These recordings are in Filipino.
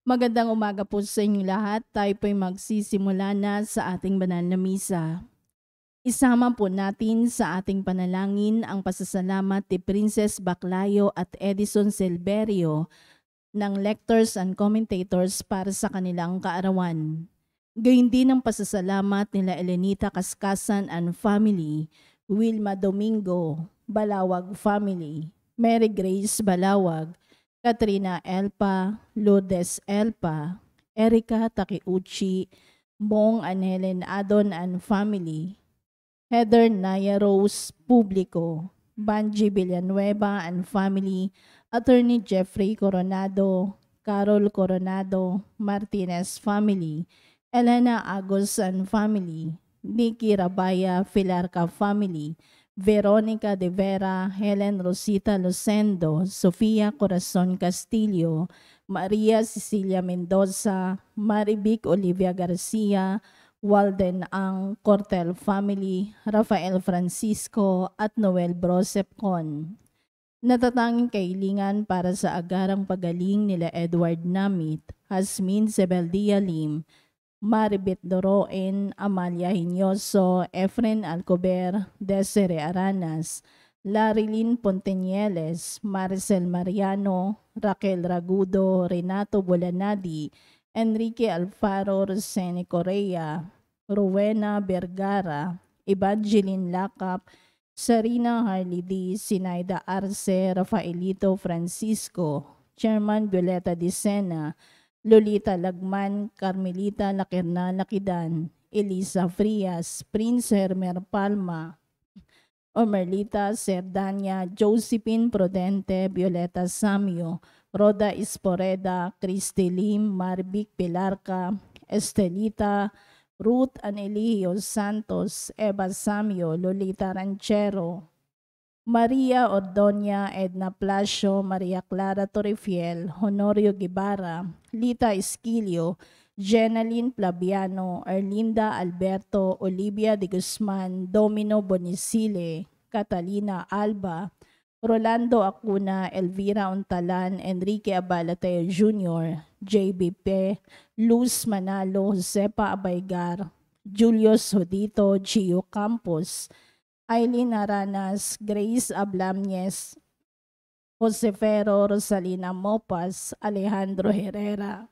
Magandang umaga po sa inyong lahat. Tayo po'y magsisimula na sa ating banal na misa. Isama po natin sa ating panalangin ang pasasalamat ni Princess Baclayo at Edison Silverio ng lectors and commentators para sa kanilang kaarawan. Gayun din ang pasasalamat nila Elenita Kaskasan and family, Wilma Domingo, Balawag family, Mary Grace Balawag, Katrina Elpa, Lourdes Elpa, Erika Takiuchi, Bong and Helen Adon and family, Heather Naya Rose Publico, Banji Villanueva and family, Attorney Jeffrey Coronado, Carol Coronado, Martinez family, Elena Agos and family, Nikki Rabaya Filarca family, Veronica de Vera, Helen Rosita Lucendo, Sofia Corazon Castillo, Maria Cecilia Mendoza, Marivic Olivia Garcia, Walden Ang Cortel family, Rafael Francisco at Noel Brosepcon. Natatanging kailingan para sa agarang pagaling nila Edward Namit, Hasmin Sebeldia Lim, Maribet Doroen, Amalia Hinyoso, Efren Alcober, Desiree Aranas, Larilyn Pontenieles, Maricel Mariano, Raquel Ragudo, Renato Bolanadi, Enrique Alfaro Rosene Correa, Rowena Vergara, Evangeline Lacap, Sarina Harley D, Sinaida Arce, Rafaelito Francisco, Chairman Violeta Dicena, Lolita Lagman, Carmelita Lakirna Lakidan, Elisa Frias, Prince Hermer Palma, Omerlita Serdanya, Josephine Prudente, Violeta Samio, Roda Esporeda, Cristi Lim, Marvic Pilarca, Estelita, Ruth Anelio Santos, Eva Samio, Lolita Ranchero, Maria Ordonia, Edna Plasio, Maria Clara Torrefiel, Honorio Guevara, Lita Esquilio, Jenaline Plabiano, Erlinda Alberto, Olivia de Guzman, Domino Bonisile, Catalina Alba, Rolando Acuna, Elvira Untalan, Enrique Abalateo Jr., JBP, Luz Manalo, Josepa Abaygar, Julius Hodito, Gio Campos, Aileen Aranas, Grace Ablamnes, Josefero Rosalina Mopas, Alejandro Herrera,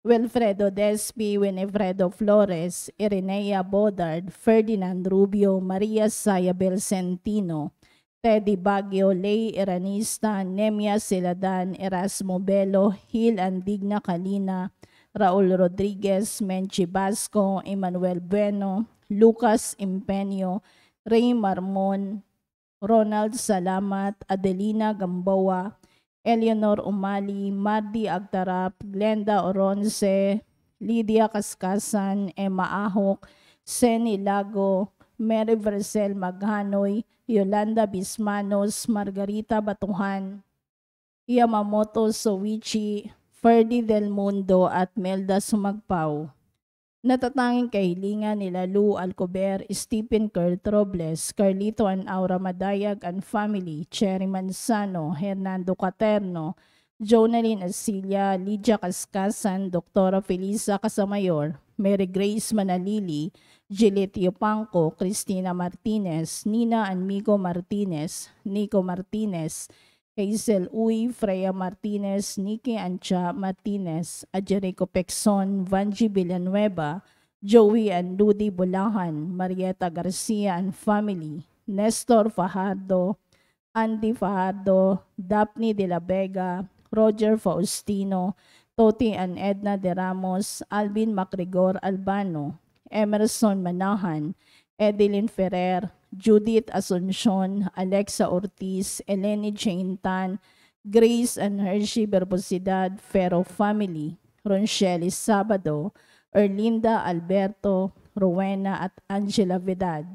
Wilfredo Despi, Winifredo Flores, Irenea Bodard, Ferdinand Rubio, Maria Sayabel Centino, Teddy Baguio, Lay Iranista, Nemia Siladan, Erasmo Belo, Hil Andigna Kalina, Raul Rodriguez, Menchi Basco, Emmanuel Bueno, Lucas Impenio, Ray Marmon, Ronald Salamat, Adelina Gamboa, Eleanor Umali, Mardi Agtarap, Glenda Oronce, Lydia Kaskasan, Emma Ahok, Seni Lago, Mary Vercel Maghanoy, Yolanda Bismanos, Margarita Batuhan, Yamamoto Sowichi, Ferdy Del Mundo at Melda Sumagpao. Natatanging kahilingan nila Lou Alcober, Stephen Kurt Robles, Carlito and Aura Madayag and family, Cherry Manzano, Hernando Caterno, Jonalyn Asilia, Lydia Kaskasan, Dr. Felisa Casamayor, Mary Grace Manalili, Gillette Yopanco, Cristina Martinez, Nina Anmigo Martinez, Nico Martinez, Hazel Uy, Freya Martinez, Nikki Ancha Martinez, Ajerico Pexon, Vanji Villanueva, Joey and Ludi Bulahan, Marieta Garcia and family, Nestor Fajardo, Andy Fajardo, Daphne de la Vega, Roger Faustino, Toti and Edna de Ramos, Alvin Macregor Albano, Emerson Manahan, Edeline Ferrer, Judith Asuncion, Alexa Ortiz, Eleni Jane Tan, Grace and Hershey Berbosidad, Ferro family, Ronchely Sabado, Erlinda Alberto, Rowena at Angela Vidal.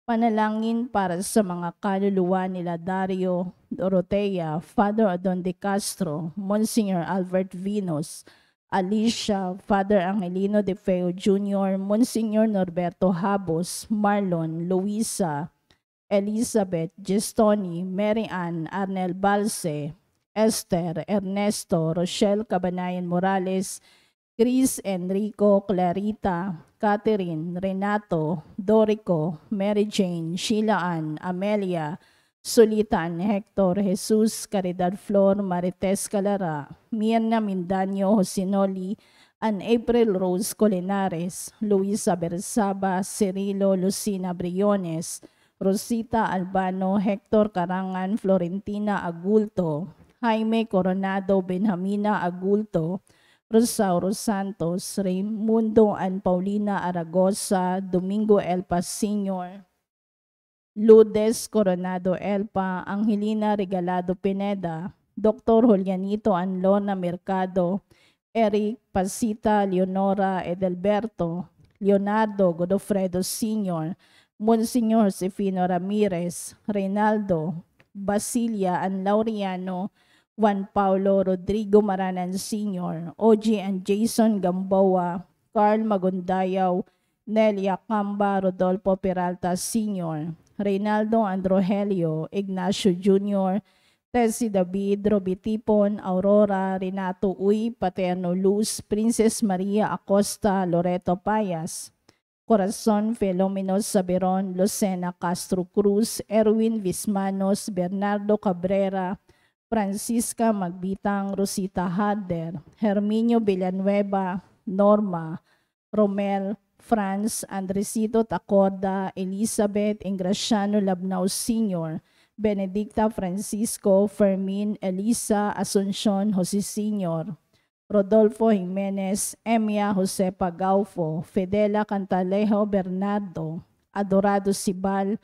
Panalangin para sa mga kaluluwa nila Dario Dorotea, Father Adon de Castro, Monsignor Albert Vinos, Alicia, Father Angelino de Feo Jr., Monsignor Norberto Habos, Marlon, Luisa, Elizabeth, Gestoni, Mary Ann, Arnel Balse, Esther, Ernesto, Rochelle Cabanayan Morales, Chris, Enrico, Clarita, Catherine, Renato, Dorico, Mary Jane, Sheila Ann, Amelia, Sulitan, Hector, Jesus, Caridad Flor, Marites Calara, Mirna Mindanyo, Josinoli, and April Rose Colinares, Luisa Bersaba, Cirilo, Lucina Briones, Rosita Albano, Hector Carangan, Florentina Agulto, Jaime Coronado, Benjamina Agulto, Rosauro Santos, Raimundo and Paulina Aragosa, Domingo Elpa Sr., Lourdes Coronado Elpa, Angelina Regalado Pineda, Dr. Julianito Anlona Mercado, Eric Pasita Leonora Edelberto, Leonardo Godofredo Sr., Monsignor Josefino Ramirez, Reynaldo, Basilia and Laureano, Juan Paulo Rodrigo Maranan Sr., OG and Jason Gamboa, Carl Magundayaw, Nelia Camba, Rodolfo Peralta Sr., Reynaldo Androgelio, Ignacio Jr., Tessie David, Roby Tipon, Aurora, Renato Uy, Paterno Luz, Princess Maria Acosta, Loreto Payas, Corazon Filomeno Saberon, Lucena Castro Cruz, Erwin Vismanos, Bernardo Cabrera, Francisca Magbitang, Rosita Harder, Herminio Villanueva, Norma, Romel, Franz, Andresito Tacorda, Elizabeth Ingraciano Labnao Sr., Benedicta Francisco, Fermin, Elisa Asuncion Jose Sr., Rodolfo Jimenez, Emia Josepa Gaufo, Fidela Cantalejo Bernardo, Adorado Sibal,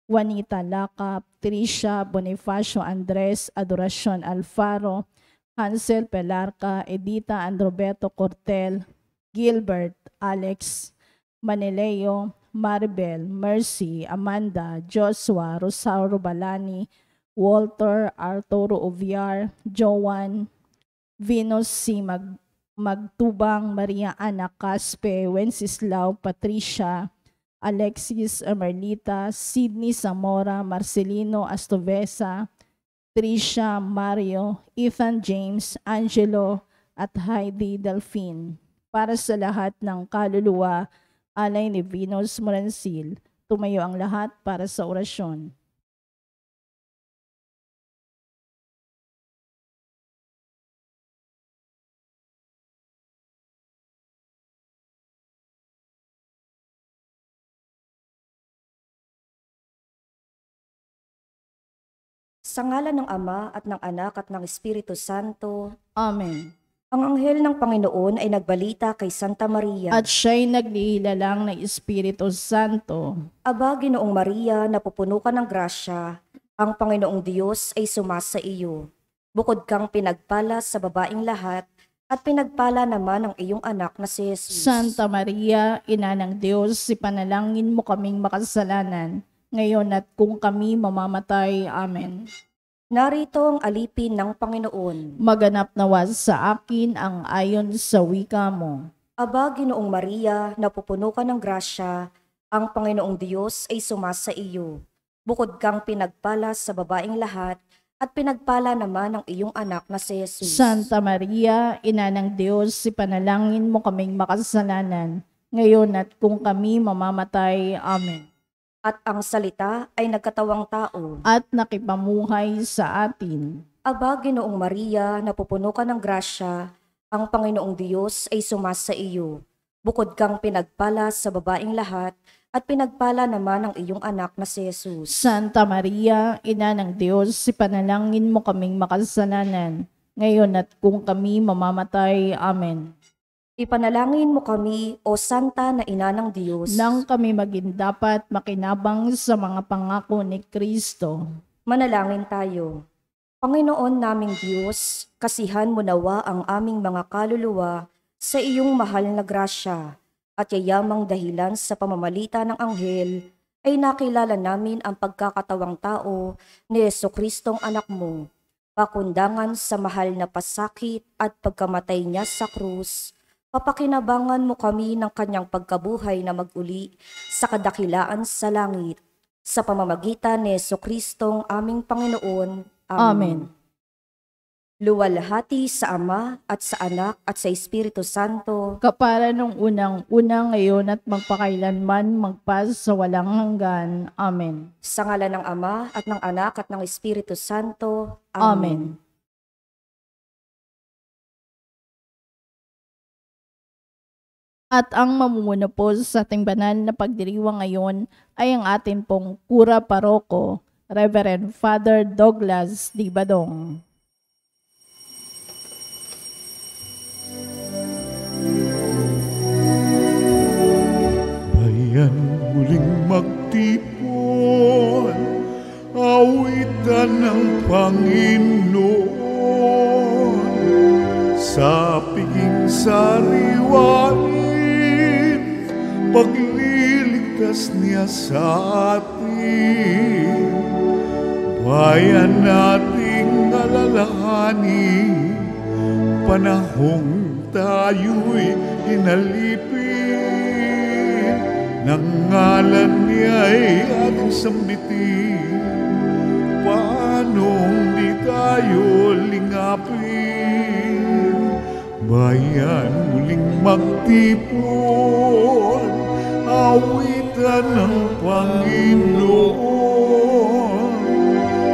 Juanita Lacap, Tricia Bonifacio Andres, Adoracion Alfaro, Hansel Pelarca, Edita Androberto Cortel, Gilbert, Alex, Manileo, Maribel, Mercy, Amanda, Joshua, Rosauro Balani, Walter, Arturo Oviar, Joan, Venus C. Magtubang, Maria Ana Caspe, Wenceslao, Patricia, Alexis Merlita, Sidney Zamora, Marcelino Astovesa, Tricia, Mario, Ethan James, Angelo, at Heidi Delphine. Para sa lahat ng kaluluwa, alay ni Venus Morancil, tumayo ang lahat para sa orasyon. Sa ngalan ng Ama at ng Anak at ng Espiritu Santo. Amen. Ang anghel ng Panginoon ay nagbalita kay Santa Maria. At siya'y naglihilalang ng Espiritu Santo. Aba, Ginoong Maria, napupuno ka ng grasya, ang Panginoong Diyos ay sumasa iyo. Bukod kang pinagpala sa babaing lahat, at pinagpala naman ang iyong anak na si Jesus. Santa Maria, Ina ng Diyos, ipanalangin mo kaming makasalanan, ngayon at kung kami mamamatay. Amen. Narito ang alipin ng Panginoon. Maganap nawa sa akin ang ayon sa wika mo. Aba, Ginoong Maria, napupuno ka ng grasya, ang Panginoong Diyos ay sumasa iyo. Bukod kang pinagpala sa babaing lahat, at pinagpala naman ang iyong anak na si Jesus. Santa Maria, Ina ng Diyos, ipanalangin mo kaming makasalanan, ngayon at kung kami mamamatay. Amen. At ang salita ay nagkatawang tao. At nakipamuhay sa atin. Aba, Ginoong Maria, napupuno ka ng grasya, ang Panginoong Diyos ay sumasa iyo. Bukod kang pinagpala sa babaing lahat, at pinagpala naman ang iyong anak na si Jesus. Santa Maria, Ina ng Diyos, ipanalangin mo kaming makasalanan, ngayon at kung kami mamamatay. Amen. Ipanalangin mo kami, O Santa na Ina ng Diyos, nang kami maging dapat makinabang sa mga pangako ni Kristo. Manalangin tayo. Panginoon naming Diyos, kasihan mo nawa ang aming mga kaluluwa sa iyong mahal na grasya, at yayamang dahilan sa pamamalita ng anghel, ay nakilala namin ang pagkakatawang tao ni Jesucristong anak mo, pakundangan sa mahal na pasakit at pagkamatay niya sa krus. Papakinabangan mo kami ng kanyang pagkabuhay na maguli sa kadakilaan sa langit, sa pamamagitan ni Jesucristong aming Panginoon. Amen. Amen. luwalhati sa Ama at sa Anak at sa Espiritu Santo, kapara nung unang-una ngayon at magpakailanman magpas sa walang hanggan. Amen. sa ngalan ng Ama at ng Anak at ng Espiritu Santo. Amen. At ang mamumuno po sa ating banal na pagdiriwang ngayon ay ang ating pong Kura Paroko, Reverend Father Douglas D. Badong. Bayan muling magtipon, awitan ng Panginoon, sa piging sariwain, pagliligtas niya sa atin. Bayan nating alalahanin, panahong tayo'y inalipin, ng ngalan niya'y ating sambitin. Paanong di tayo lingapin? Bayan muling magtipon, awitan ng Panginoon,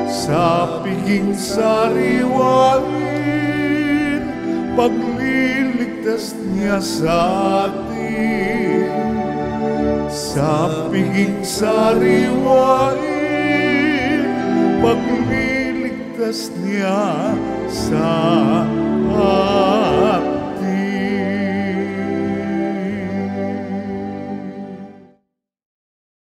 sa piging sariwain, pagliligtas niya sa atin. Sa piging sariwain, pagliligtas niya sa atin.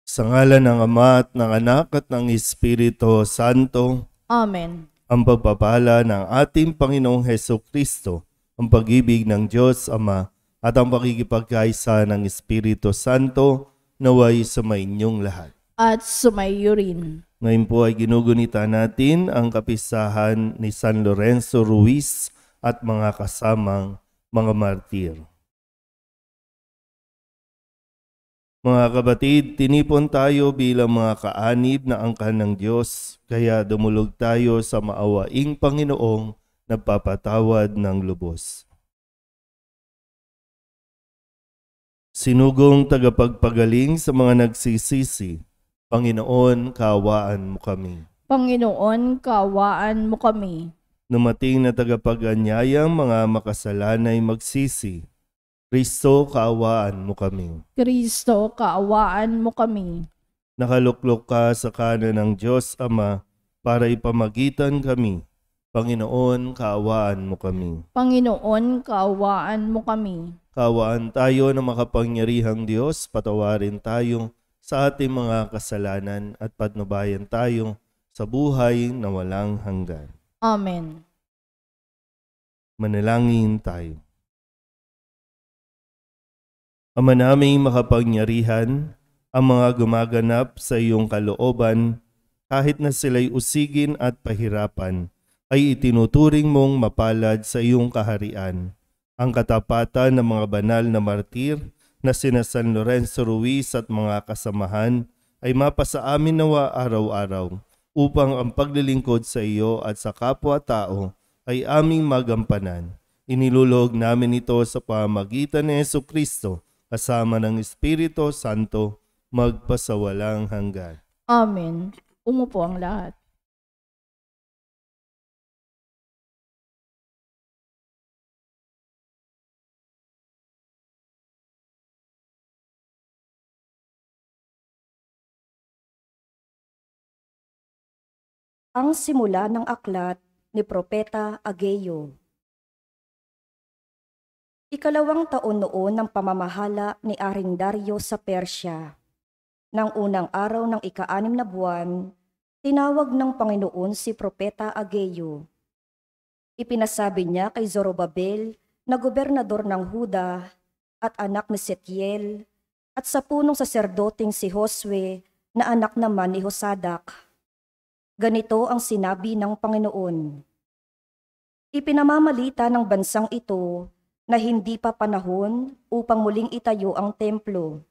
Sa ngalan ng Ama at ng Anak at ng Espiritu Santo. Amen. Ang pagpapala ng ating Panginoong Hesukristo, ang pag-ibig ng Diyos Ama, at ang pakikipagkaisa ng Espiritu Santo naway sumainyong lahat. At sumayo rin. Ngayon po ay ginugunita natin ang kapistahan ni San Lorenzo Ruiz at mga kasamang mga martir. Mga kabatid, tinipon tayo bilang mga kaanib na angkan ng Diyos, kaya dumulog tayo sa maawaing Panginoong nagpapatawad ng lubos. Sinugong tagapagpagaling sa mga nagsisisi, Panginoon, kaawaan mo kami. Panginoon, kaawaan mo kami. Numating na tagapag-anyayang mga makasalanay magsisi, Kristo, kaawaan mo kami. Kristo, kaawaan mo kami. Nakaluklok ka sa kanan ng Diyos Ama para ipamagitan kami. Panginoon, kaawaan mo kami. Panginoon, kaawaan mo kami. Kaawaan tayo ng makapangyarihang Diyos, patawarin tayo sa ating mga kasalanan at patnubayan tayo sa buhay na walang hanggan. Amen. Manalangin tayo. Ama naming makapangyarihan, ang mga gumaganap sa iyong kalooban, kahit na sila'y usigin at pahirapan, ay itinuturing mong mapalad sa iyong kaharian. Ang katapatan ng mga banal na martir na sina San Lorenzo Ruiz at mga kasamahan ay mapasa amin nawa araw-araw, upang ang paglilingkod sa iyo at sa kapwa-tao ay aming magampanan. Inilulog namin ito sa pamamagitan ni Jesucristo, kasama ng Espiritu Santo, magpasawalang hanggan. Amen. Umupo ang lahat. Ang simula ng aklat ni Propeta Ageo. Ikalawang taon noon ng pamamahala ni Haring Dario sa Persya. Nang unang araw ng ika-6 na buwan, tinawag ng Panginoon si Propeta Ageo. Ipinasabi niya kay Zorobabel na gobernador ng Huda at anak ni Setiel, at sa punong saserdoting si Josue na anak naman ni Josadak. Ganito ang sinabi ng Panginoon. Ipinamamalita ng bansang ito na hindi pa panahon upang muling itayo ang templo.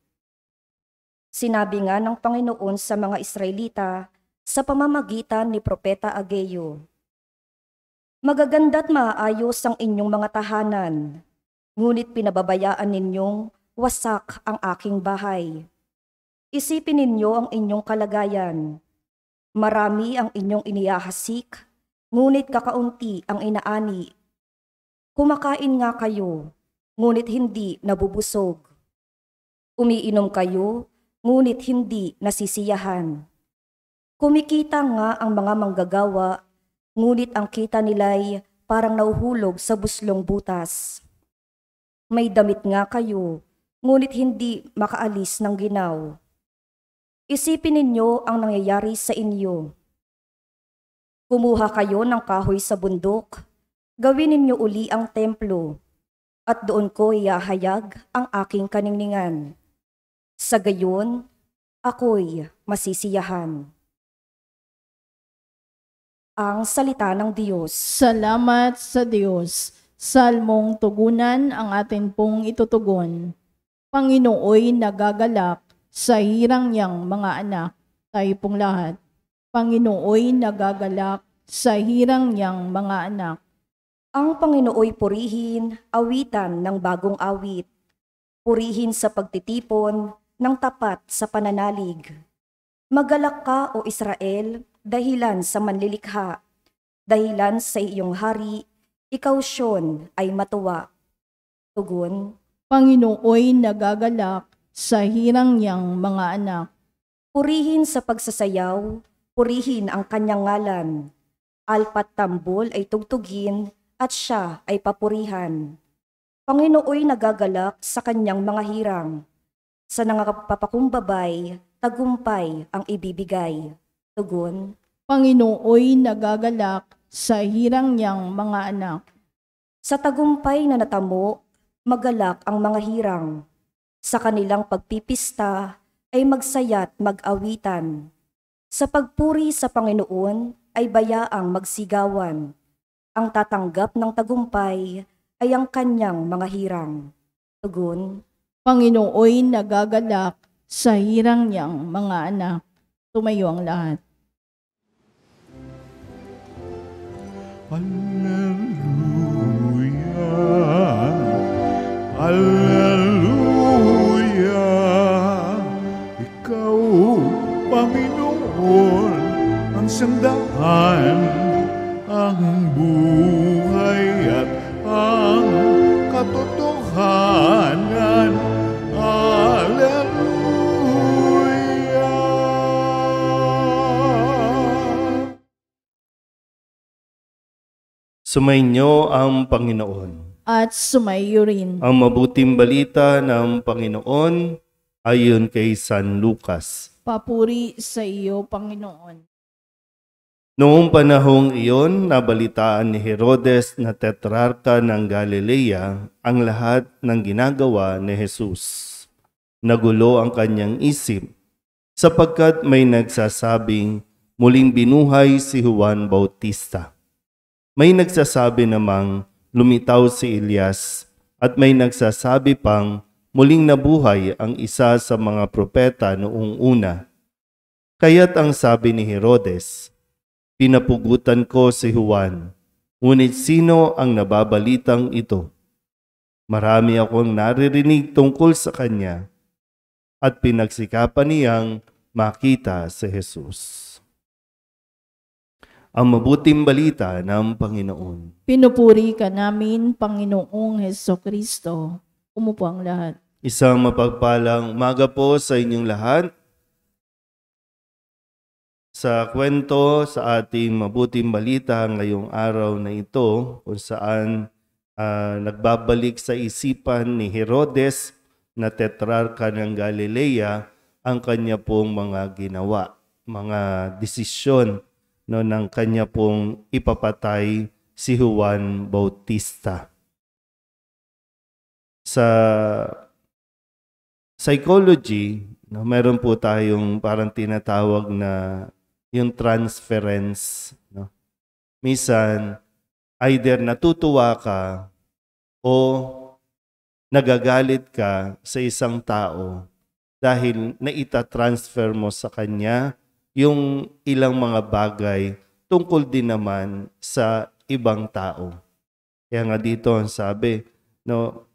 Sinabi nga ng Panginoon sa mga Israelita sa pamamagitan ni Propeta Ageo, Magaganda't maayos ang inyong mga tahanan, ngunit pinababayaan ninyong wasak ang aking bahay. Isipin ninyo ang inyong kalagayan. Marami ang inyong inihahasik, ngunit kakaunti ang inaani. Kumakain nga kayo, ngunit hindi nabubusog. Umiinom kayo, ngunit hindi nasisiyahan. Kumikita nga ang mga manggagawa, ngunit ang kita nila'y parang nauhulog sa buslong butas. May damit nga kayo, ngunit hindi makaalis ng ginaw. Isipin ninyo ang nangyayari sa inyo. Kumuha kayo ng kahoy sa bundok, gawin ninyo uli ang templo, at doon ko iahayag ang aking kaningningan. Sa gayon, ako'y masisiyahan. Ang salita ng Diyos. Salamat sa Diyos. Salmong tugunan ang atin pong itutugon. Panginooy nagagalak sa hirang niyang mga anak, tayo pong lahat. Panginooy nagagalak sa hirang niyang mga anak. Ang Panginooy purihin, awitan ng bagong awit. Purihin sa pagtitipon ng tapat sa pananalig. Magalak ka, O Israel, dahilan sa manlilikha. Dahilan sa iyong hari, ikaw Siyon ay matuwa. Tugon. Panginooy nagagalak sa hirang niyang mga anak. Purihin sa pagsasayaw, purihin ang kanyang ngalan. Alpat tambol ay tugtugin at siya ay papurihan. Panginooy nagagalak sa kanyang mga hirang. Sa nangapapakumbabay, tagumpay ang ibibigay. Tugon. Panginooy nagagalak sa hirang niyang mga anak. Sa tagumpay na natamo, magalak ang mga hirang. Sa kanilang pagpipista ay magsaya't mag-awitan. Sa pagpuri sa Panginoon ay bayaang magsigawan. Ang tatanggap ng tagumpay ay ang kanyang mga hirang. Tugon. Panginooy nagagalak sa hirang niyang mga anak. Tumayo ang lahat. Hallelujah, Hallelujah, Ikaw, Panginoon, ang sandahan, ang buhay at ang katotohanan. Hallelujah. Sumainyo ang Panginoon. At sumayo rin. Ang mabuting balita ng Panginoon ayon kay San Lucas. Papuri sa iyo, Panginoon. Noong panahong iyon, nabalitaan ni Herodes na tetrarka ng Galilea ang lahat ng ginagawa ni Jesus. Nagulo ang kanyang isip, sapagkat may nagsasabing muling binuhay si Juan Bautista. May nagsasabi namang lumitaw si Elias, at may nagsasabi pang muling nabuhay ang isa sa mga propeta noong una. Kaya't ang sabi ni Herodes, pinapugutan ko si Juan, ngunit sino ang nababalitang ito? Marami akong naririnig tungkol sa kanya, at pinagsikapan niyang makita si Jesus. Ang mabuting balita ng Panginoon. Pinupuri ka namin, Panginoong Hesukristo. Umupo ang lahat. Isang mapagpalang umaga po sa inyong lahat. Sa kwento sa ating mabuting balita ngayong araw na ito, kung saan nagbabalik sa isipan ni Herodes na tetrarka ng Galilea ang kanya pong mga ginawa, mga desisyon ng kanya pong ipapatay si Juan Bautista. Sa psychology, meron po tayong parang tinatawag na yung transference. Minsan, either natutuwa ka o nagagalit ka sa isang tao dahil naita-transfer mo sa kanya yung ilang mga bagay tungkol din naman sa ibang tao. Kaya nga dito ang sabi, no,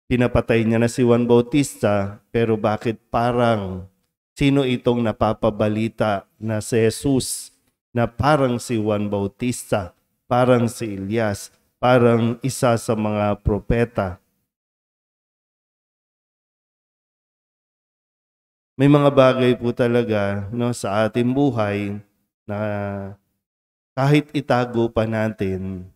pinapatay niya na si Juan Bautista, pero bakit parang sino itong napapabalita na si Jesus na parang si Juan Bautista, parang si Elias, parang isa sa mga propeta? May mga bagay po talaga, no, sa ating buhay na kahit itago pa natin,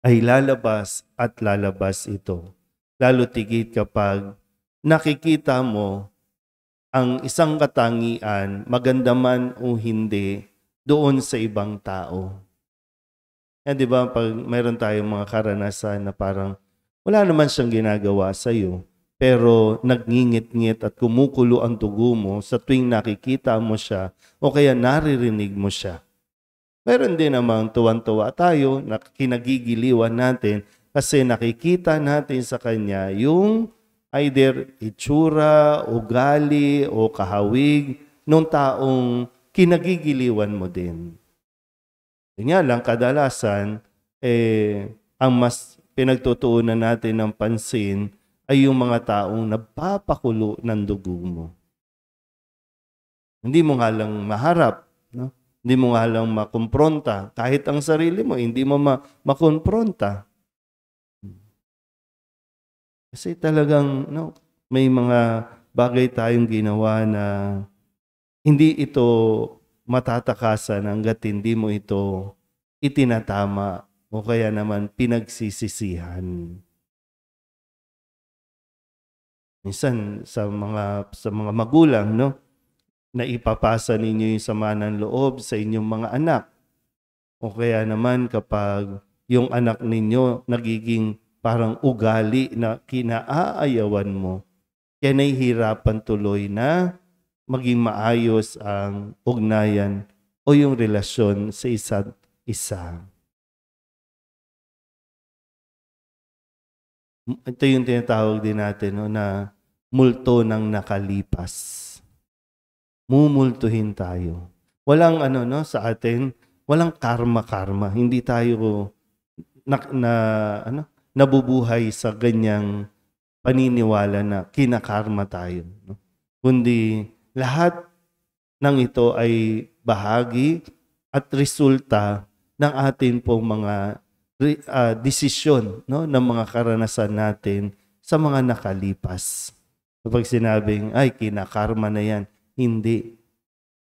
ay lalabas at lalabas ito. Lalo tigit kapag nakikita mo ang isang katangian, maganda man o hindi, doon sa ibang tao. Yan, di ba, pag mayroon tayong mga karanasan na parang wala naman siyang ginagawa sa iyo, pero nagngingit-ngit at kumukulo ang dugo mo sa tuwing nakikita mo siya o kaya naririnig mo siya. Meron din namang tuwan-tuwa tayo na kinagigiliwan natin kasi nakikita natin sa kanya yung either itsura, ugali o kahawig nung taong kinagigiliwan mo din. Yun nga lang, kadalasan, ang mas pinagtutuunan natin ng pansin ay yung mga taong nagpapakulo ng dugo mo. Hindi mo nga lang maharap, no? Hindi mo nga lang makumpronta. Kahit ang sarili mo, hindi mo makumpronta. Kasi talagang, no, may mga bagay tayong ginawa na hindi ito matatakasan hanggat hindi mo ito itinatama o kaya naman pinagsisisihan. Minsan sa mga magulang, no, na ipapasa ninyo yung sama ng loob sa inyong mga anak. O kaya naman kapag yung anak ninyo nagiging parang ugali na kinaayawan mo, kaya nahihirapan tuloy na maging maayos ang ugnayan o yung relasyon sa isa't isa. Ito yung tinatawag din natin, no, na multo ng nakalipas. Mumultuhin tayo. Walang sa atin, walang karma. Hindi tayo nabubuhay sa ganyang paniniwala na kinakarma tayo, no? Kundi lahat ng ito ay bahagi at resulta ng atin pong mga desisyon, no, ng mga karanasan natin sa mga nakalipas. Kapag sinabing, ay, kinakarma na yan, hindi.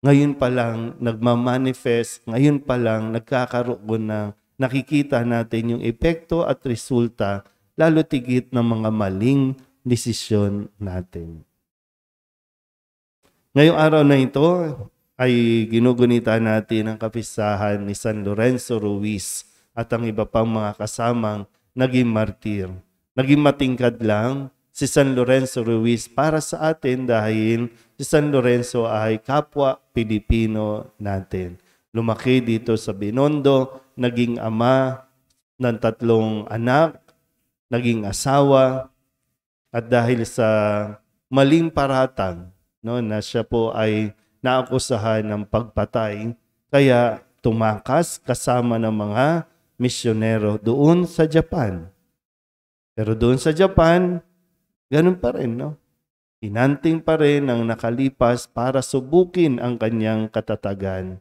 Ngayon pa lang nagmamanifest, ngayon pa lang nagkakaroon ng nakikita natin yung epekto at resulta, lalo tigit ng mga maling desisyon natin. Ngayong araw na ito ay ginugunita natin ang kapistahan ni San Lorenzo Ruiz at ang iba pang mga kasamang naging martir. Naging matingkad lang si San Lorenzo Ruiz para sa atin dahil si San Lorenzo ay kapwa Pilipino natin. Lumaki dito sa Binondo, naging ama ng 3 anak, naging asawa, at dahil sa maling paratang, no, na siya po ay naakusahan ng pagpatay, kaya tumakas kasama ng mga misyonero doon sa Japan. Pero doon sa Japan, ganun pa rin, no? Hinanting pa rin ang nakalipas para subukin ang kanyang katatagan.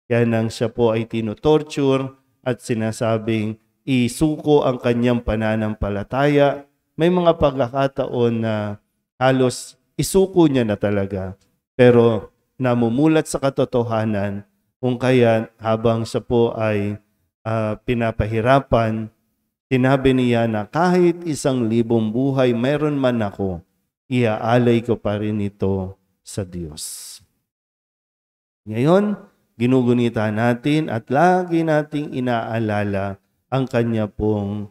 Kaya nang siya po ay tinotorture at sinasabing isuko ang kanyang pananampalataya, may mga pagkakataon na halos isuko niya na talaga. Pero namumulat sa katotohanan kung kaya habang siya po ay pinapahirapan, sinabi niya na kahit 1,000 buhay mayroon man ako, iaalay ko pa rin ito sa Diyos. Ngayon, ginugunita natin at lagi nating inaalala ang kanya pong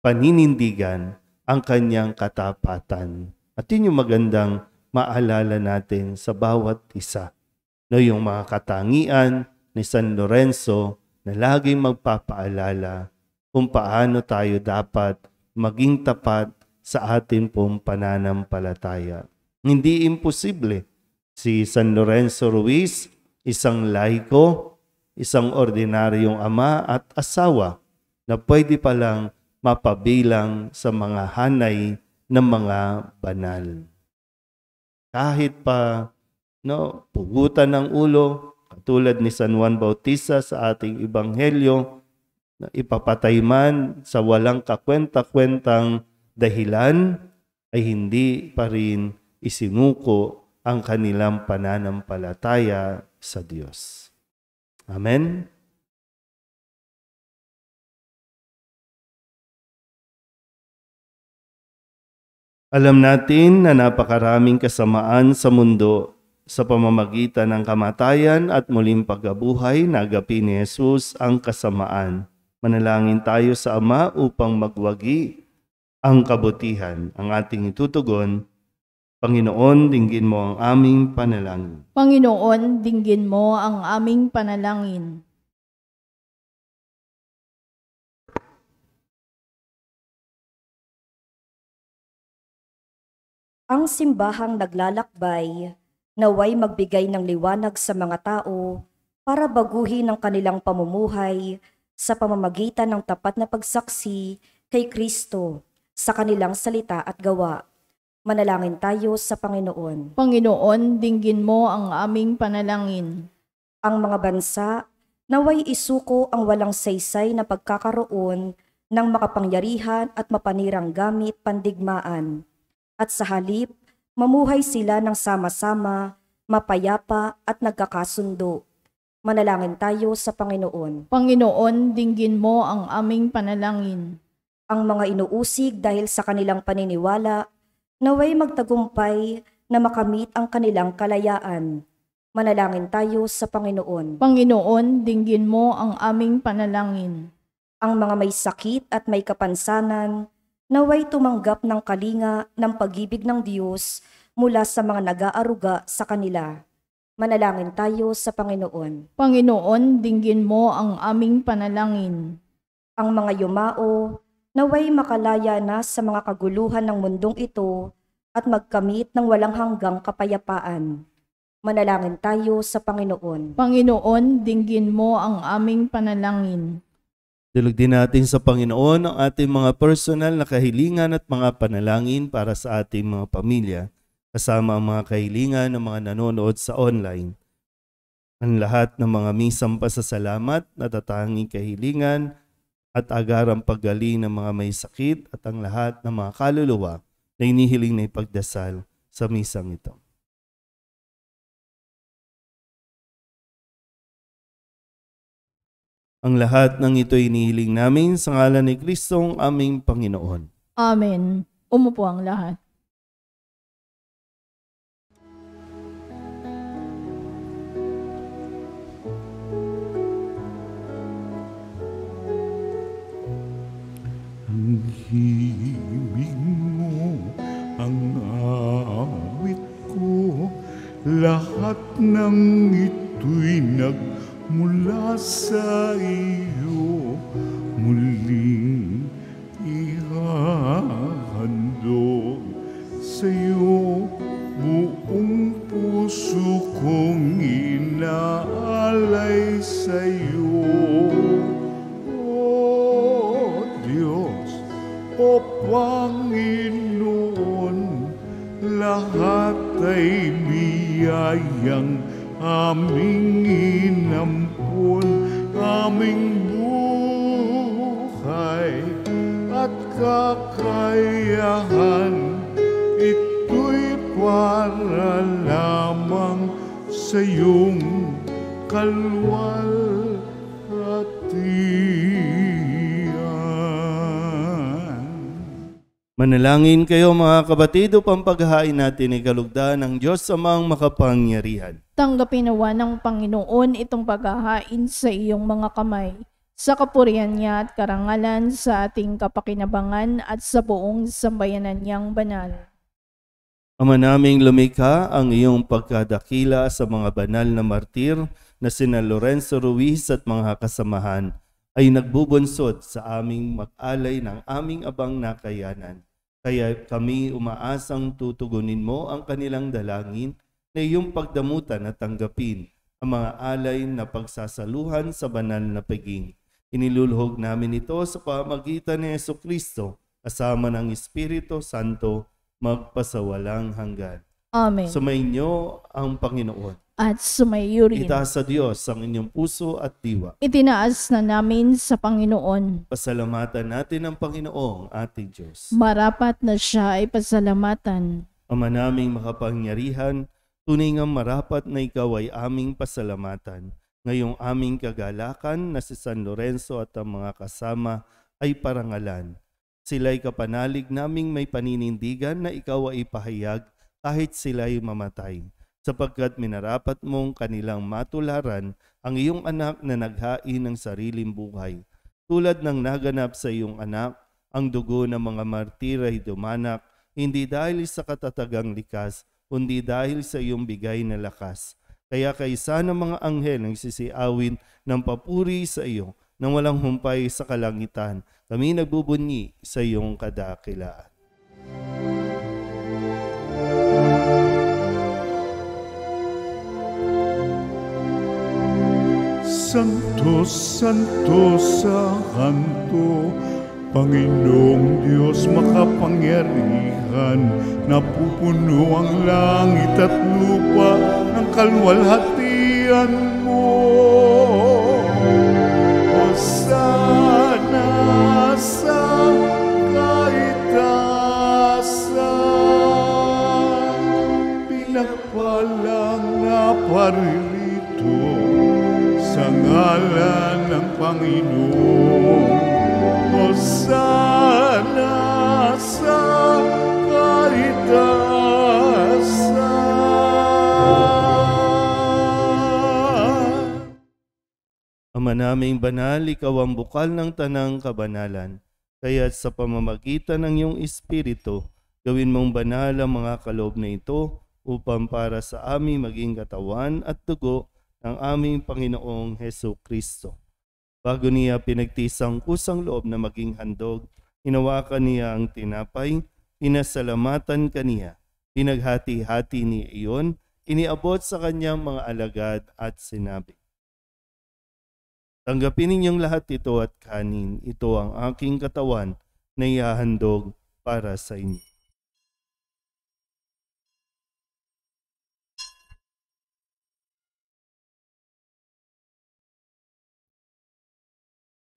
paninindigan, ang kanyang katapatan. At yun yung magandang maalala natin sa bawat isa. No, yung mga katangian ni San Lorenzo na laging magpapaalala kung paano tayo dapat maging tapat sa atin pong pananampalataya. Hindi imposible. Si San Lorenzo Ruiz, isang laiko, isang ordinaryong ama at asawa, na pwede palang mapabilang sa mga hanay ng mga banal. Kahit pa pugutan ng ulo, katulad ni San Juan Bautista sa ating ebanghelyo, na ipapatay man sa walang kakwenta-kwentang dahilan, ay hindi pa rin isinuko ang kanilang pananampalataya sa Diyos. Amen? Alam natin na napakaraming kasamaan sa mundo sa pamamagitan ng kamatayan at muling pagkabuhay. Nagapin ni Jesus ang kasamaan. Manalangin tayo sa Ama upang magwagi ang kabutihan. Ang ating itutugon, Panginoon, dinggin mo ang aming panalangin. Panginoon, dinggin mo ang aming panalangin. Ang simbahang naglalakbay, naway magbigay ng liwanag sa mga tao para baguhin ang kanilang pamumuhay sa pamamagitan ng tapat na pagsaksi kay Kristo sa kanilang salita at gawa. Manalangin tayo sa Panginoon. Panginoon, dinggin mo ang aming panalangin. Ang mga bansa, naway isuko ang walang saysay na pagkakaroon ng makapangyarihan at mapanirang gamit pandigmaan. At sa halip, mamuhay sila ng sama-sama, mapayapa at nagkakasundo. Manalangin tayo sa Panginoon. Panginoon, dinggin mo ang aming panalangin. Ang mga inuusig dahil sa kanilang paniniwala, naway magtagumpay na makamit ang kanilang kalayaan. Manalangin tayo sa Panginoon. Panginoon, dinggin mo ang aming panalangin. Ang mga may sakit at may kapansanan, naway tumanggap ng kalinga ng pag-ibig ng Diyos mula sa mga nag-aaruga sa kanila. Manalangin tayo sa Panginoon. Panginoon, dinggin mo ang aming panalangin. Ang mga yumao, naway makalaya na sa mga kaguluhan ng mundong ito at magkamit ng walang hanggang kapayapaan. Manalangin tayo sa Panginoon. Panginoon, dinggin mo ang aming panalangin. Dilog din natin sa Panginoon ang ating mga personal na kahilingan at mga panalangin para sa ating mga pamilya, kasama ang mga kahilingan ng mga nanonood sa online. Ang lahat ng mga misang pasasalamat, natatanging kahilingan at agarang paggaling ng mga may sakit at ang lahat ng mga kaluluwa na inihiling na ipagdasal sa misang ito. Ang lahat ng ito inihiling namin sa ngalan ni Kristong aming Panginoon. Amen. Umupo ang lahat. Ang himig mo, ang awit ko, lahat ng ito'y nagmula sa iyo, muling ihahandog sa iyo, buong puso kong inaalay sa iyo. O Diyos, o Panginoon, lahat ay biyayang aming inampun, aming buhay at kakayahan, ito'y para lamang sa iyong kalwalhatian. Manalangin kayo mga kapatid upang paghahain natin ay kalugdan ng Diyos Amang makapangyarihan. Tanggapin nawa ng Panginoon itong paghahain sa iyong mga kamay, sa kapurihan niya at karangalan sa ating kapakinabangan at sa buong sambayanan niyang banal. Ama naming lumikha, ang iyong pagkadakila sa mga banal na martir na sina Lorenzo Ruiz at mga kasamahan ay nagbubunsod sa aming mag-alay ng aming abang nakayanan. Kaya kami umaasang tutugunin mo ang kanilang dalangin na iyong pagdamutan at tanggapin ang mga alay na pagsasaluhan sa banal na paging. Iniluluhog namin ito sa pamamagitan ni Jesucristo kasama ng Espiritu Santo magpasawalang hanggan. Amen. Sumainyo ang Panginoon. At sumayo rin. Itaas sa Diyos ang inyong puso at diwa. Itinaas na namin sa Panginoon. Pasalamatan natin ang Panginoong ating Diyos. Marapat na siya ay pasalamatan. Ama naming makapangyarihan, tunay ngang marapat na ikaw ay aming pasalamatan. Ngayong aming kagalakan na si San Lorenzo at ang mga kasama ay parangalan. Sila'y kapanalig naming may paninindigan na ikaw ay ipahayag kahit sila'y mamatay, sapagkat minarapat mong kanilang matularan ang iyong anak na naghain ng sariling buhay. Tulad ng naganap sa iyong anak, ang dugo ng mga martir ay dumanak, hindi dahil sa katatagang likas, kundi dahil sa iyong bigay na lakas. Kaya kaysa ng mga anghel ang sisiawin ng papuri sa iyo, nang walang humpay sa kalangitan, kami nagbubunyi sa iyong kadakilaan. Santo, Santo sa kanto, Panginoong Diyos makapangyarihan, napupuno ang langit at lupa ng kalwalhatian mo. Hosana sa kaitaasan, pinagpalang na paririto sa ngalan ng Panginoon. Hosana sa kaitaasan. Ama naming banal, ikaw ang bukal ng tanang kabanalan. Kaya't sa pamamagitan ng iyong Espiritu, gawin mong banal ang mga kaloob na ito upang para sa aming maging katawan at dugo ng aming Panginoong Jesucristo. Bago niya pinagtisang kusang loob na maging handog, hinawakan niya ang tinapay, pinasalamatan kaniya, pinaghati-hati niya iyon, iniabot sa kanyang mga alagad at sinabi, "Tanggapin ninyong lahat ito at kanin, ito ang aking katawan na ihahandog para sa inyo."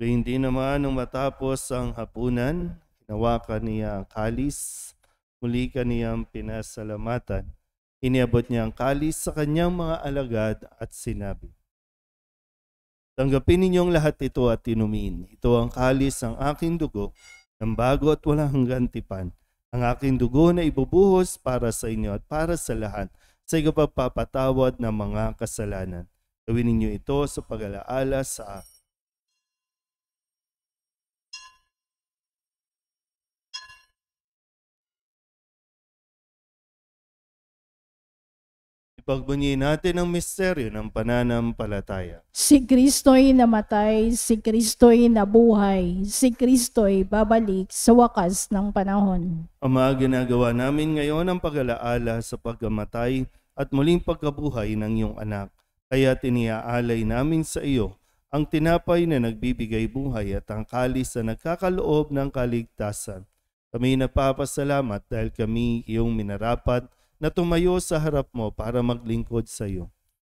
Hindi naman nung matapos ang hapunan, hinawakan niya ang kalis, muli kaniyang pinasalamatan. Iniabot niya ang kalis sa kanyang mga alagad at sinabi, "Tanggapin ninyong lahat ito at inumin. Ito ang kalis ng aking dugo, ng bago at walang hanggang tipan. Ang aking dugo na ibubuhos para sa inyo at para sa lahat sa ikapagpapatawad ng mga kasalanan. Gawin ninyo ito sa pag-alaala sa akin." Ipagbunyi natin ang misteryo ng pananampalataya. Si Kristo'y namatay, si Kristo'y nabuhay, si Kristo'y babalik sa wakas ng panahon. Ama, ginagawa namin ngayon ang pag-alaala sa pagkamatay at muling pagkabuhay ng iyong anak. Kaya tiniaalay namin sa iyo ang tinapay na nagbibigay buhay at ang kalis na nagkakaloob ng kaligtasan. Kami nagpapasalamat dahil kami iyong minarapat na tumayo sa harap mo para maglingkod sa iyo.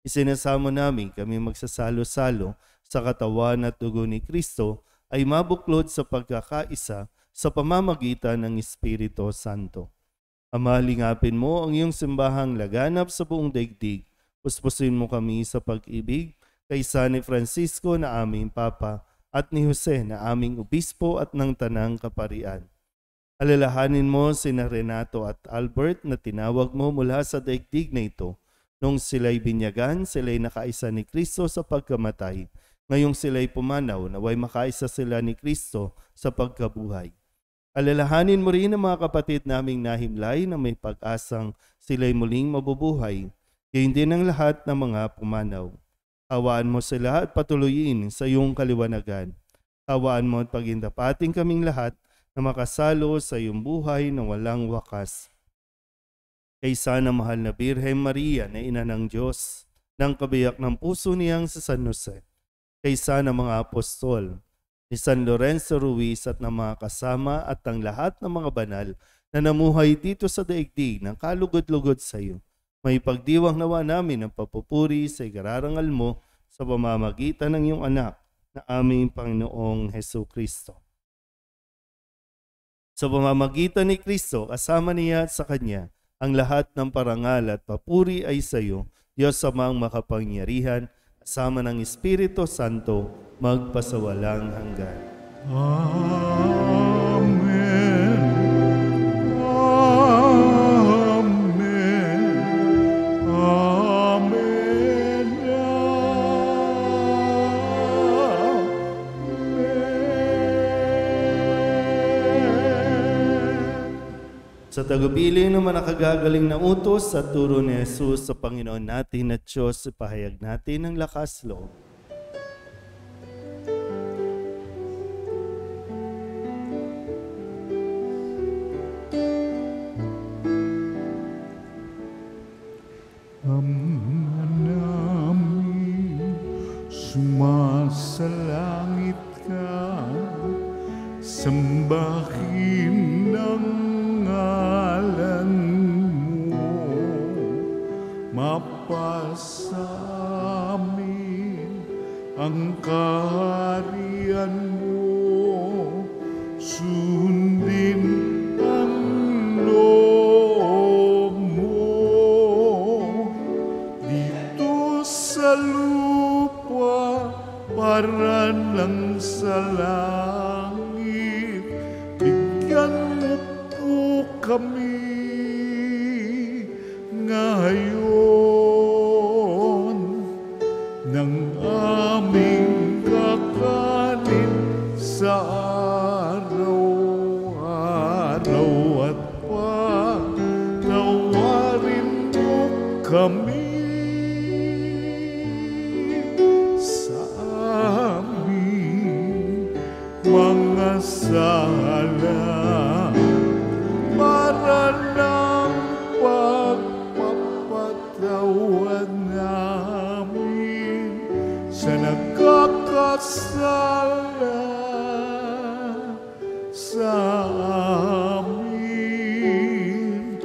Isinasamo namin kami magsasalo-salo sa katawan at dugo ni Kristo ay mabuklod sa pagkakaisa sa pamamagitan ng Espiritu Santo. Ama, lingapin mo ang iyong simbahang laganap sa buong daigdig. Puspusin mo kami sa pag-ibig kay San Francisco na aming Papa at ni Jose na aming Obispo at ng Tanang Kaparian. Alalahanin mo sina Renato at Albert na tinawag mo mula sa daigdig na ito. Nung sila'y binyagan, sila'y nakaisa ni Kristo sa pagkamatay. Ngayong sila'y pumanaw, naway makaisa sila ni Kristo sa pagkabuhay. Alalahanin mo rin ang mga kapatid naming nahimlay na may pag-asang sila'y muling mabubuhay. Gayon din ang lahat ng mga pumanaw. Hawaan mo sila at patuloyin sa iyong kaliwanagan. Hawaan mo at pagindapating kaming lahat na makasalo sa iyong buhay na walang wakas. Kaysa na mahal na Birhen Maria na ina ng Diyos, ng kabiyak ng puso niyang sa San Jose, kaysa na mga apostol, ni San Lorenzo Ruiz at ng mga kasama at ng lahat ng mga banal na namuhay dito sa daigdig ng kalugod-lugod sa iyo. May pagdiwang nawa namin ang papupuri sa ikararangal mo sa pamamagitan ng iyong anak na aming Panginoong Hesu Kristo. Sa pamamagitan ni Kristo, kasama niya at sa Kanya, ang lahat ng parangal at papuri ay sa iyo, Diyos Amang makapangyarihan, kasama ng Espiritu Santo, magpasawalang hanggan. Amen. Amen. Amen. Sa tagubilin ng mga nakagagaling na utos sa turo ni Jesus sa Panginoon natin at Diyos, ipahayag natin ang lakas loob. Ama namin, sumasalangit ka, sambahin ang ngalan mo, mapasa amin ang kaharian mo, sundin ang loob mo, dito sa lupa para lang sa langit. Bigyan mo po kami ngayon ng aming kakanin sa araw-araw at patawarin mo kami sa aming mga sala, para lang pagpapatawad namin sa nagkakasala sa amin,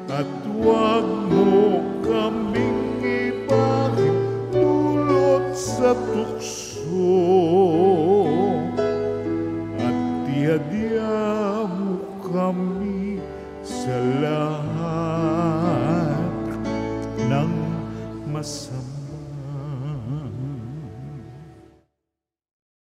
at huwag mo kaming ibagin dulot sa tukso, at diadya mo kami sa lahat ng masama.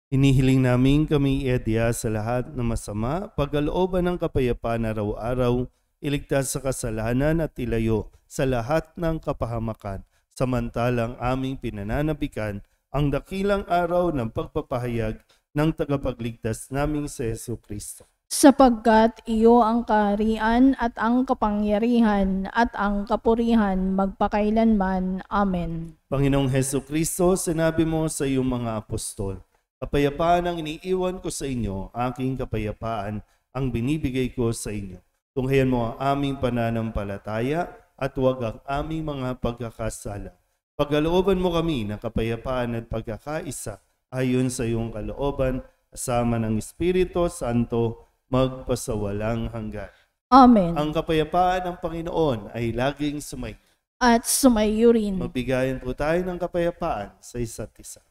Hinihiling namin kami iadya sa lahat ng masama, pagkalooban ng kapayapaan araw-araw, iligtas sa kasalanan at ilayo sa lahat ng kapahamakan, samantalang aming pinananabikan ang dakilang araw ng pagpapahayag ng tagapagligtas naming si Hesu Kristo. Sapagkat iyo ang kaharian at ang kapangyarihan at ang kapurihan magpakailanman. Amen. Panginoong Hesu Kristo, sinabi mo sa iyong mga apostol, kapayapaan ang iniiwan ko sa inyo, aking kapayapaan ang binibigay ko sa inyo. Tunghayan mo ang aming pananampalataya at huwag ang aming mga pagkakasala. Pagkalooban mo kami ng kapayapaan at pagkakaisa ayon sa iyong kalooban, kasama ng Espiritu Santo, magpasawalang hanggan. Amen. Ang kapayapaan ng Panginoon ay laging sumainyo. At sumayo rin. Magbigayan po tayo ng kapayapaan sa isa't isa.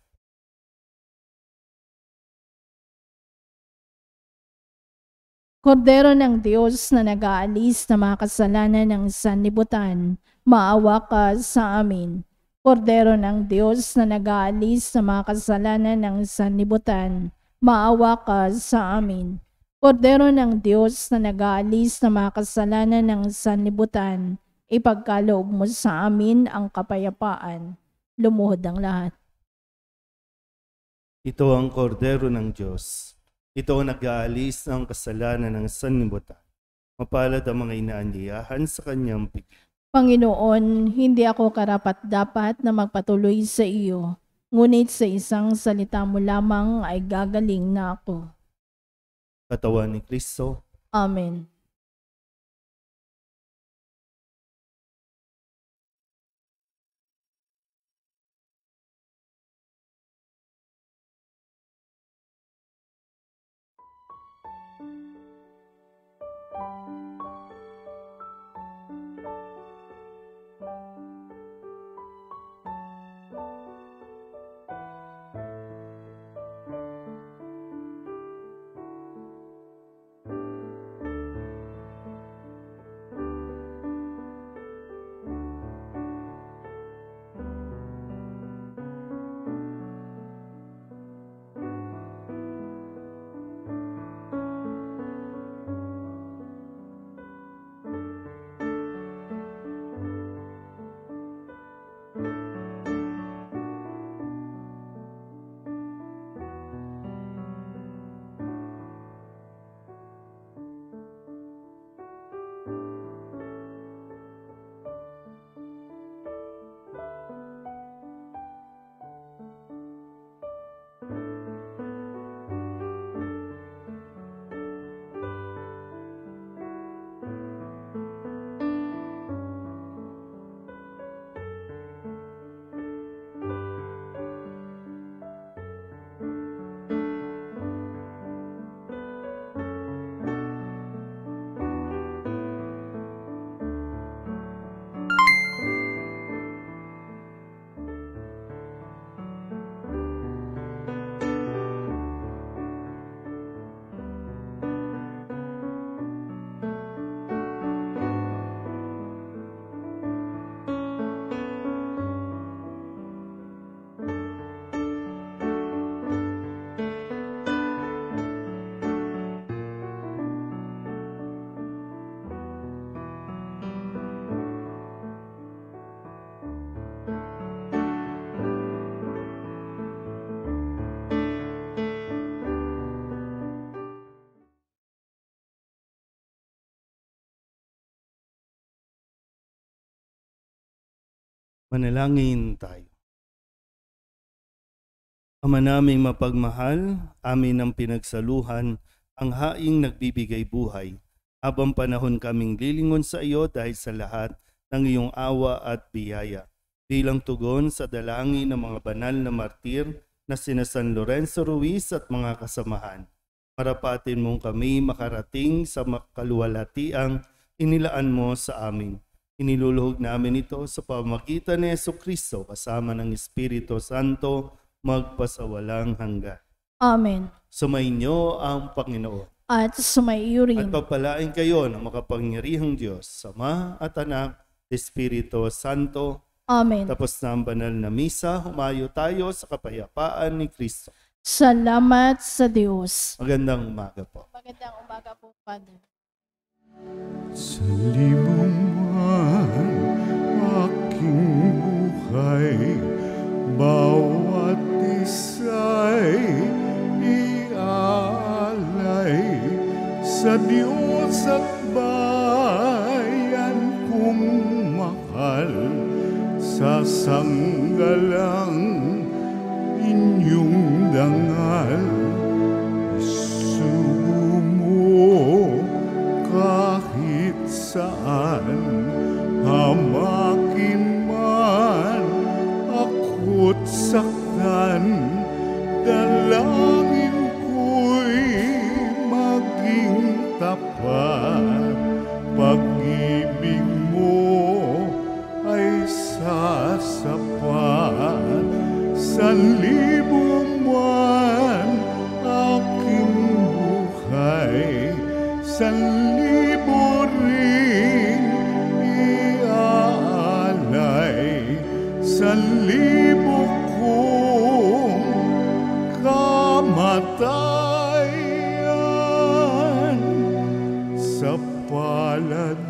Kordero ng Diyos na nag-aalis ng mga kasalanan ng sanlibutan, maawa ka sa amin. Kordero ng Diyos na nag-aalis ng mga kasalanan ng sanlibutan, maawa ka sa amin. Kordero ng Diyos na nag-aalis ng mga kasalanan ng sanlibutan, ipagkaloob mo sa amin ang kapayapaan. Lumuhod ang lahat. Ito ang kordero ng Diyos. Ito ang nag-aalis ng kasalanan ng sanlibutan. Mapalad ang mga inaanyayahan sa kanyang piging. Panginoon, hindi ako karapat-dapat na magpatuloy sa iyo, ngunit sa isang salita mo lamang ay gagaling na ako. Katawan ni Kristo. Amen. Manalangin tayo. Ama naming mapagmahal, amin ang pinagsaluhan ang haing nagbibigay buhay. Habang panahon kaming lilingon sa iyo dahil sa lahat ng iyong awa at biyaya. Bilang tugon sa dalangin ng mga banal na martir na sina San Lorenzo Ruiz at mga kasamahan. Marapatin mong kami makarating sa kaluwalhatiang inilaan mo sa amin. Iniluluhog namin ito sa pamamagitan ni Jesucristo kasama ng Espiritu Santo magpasawalang hanggan. Amen. Sumainyo ang Panginoon. At sumaiyo At rin. pagpalain kayo ng makapangyarihang Diyos, Ama at Anak, Espiritu Santo. Amen. Tapos na ang banal na misa, humayo tayo sa kapayapaan ni Kristo. Salamat sa Diyos. Magandang umaga po. Magandang umaga po, Father. Sa libuman aking buhay, bawat isa'y ialay sa Diyos at bayan kong mahal, sa sanggalang inyong dangal. Isubo mo kahit saan, hamakin man ako't saktan, dalangin ko'y maging tapat. Pag-ibig mo ay sasapat, sa libo man aking buhay, sa libo rin iaalay, sa libo kong kamatayan, sa palad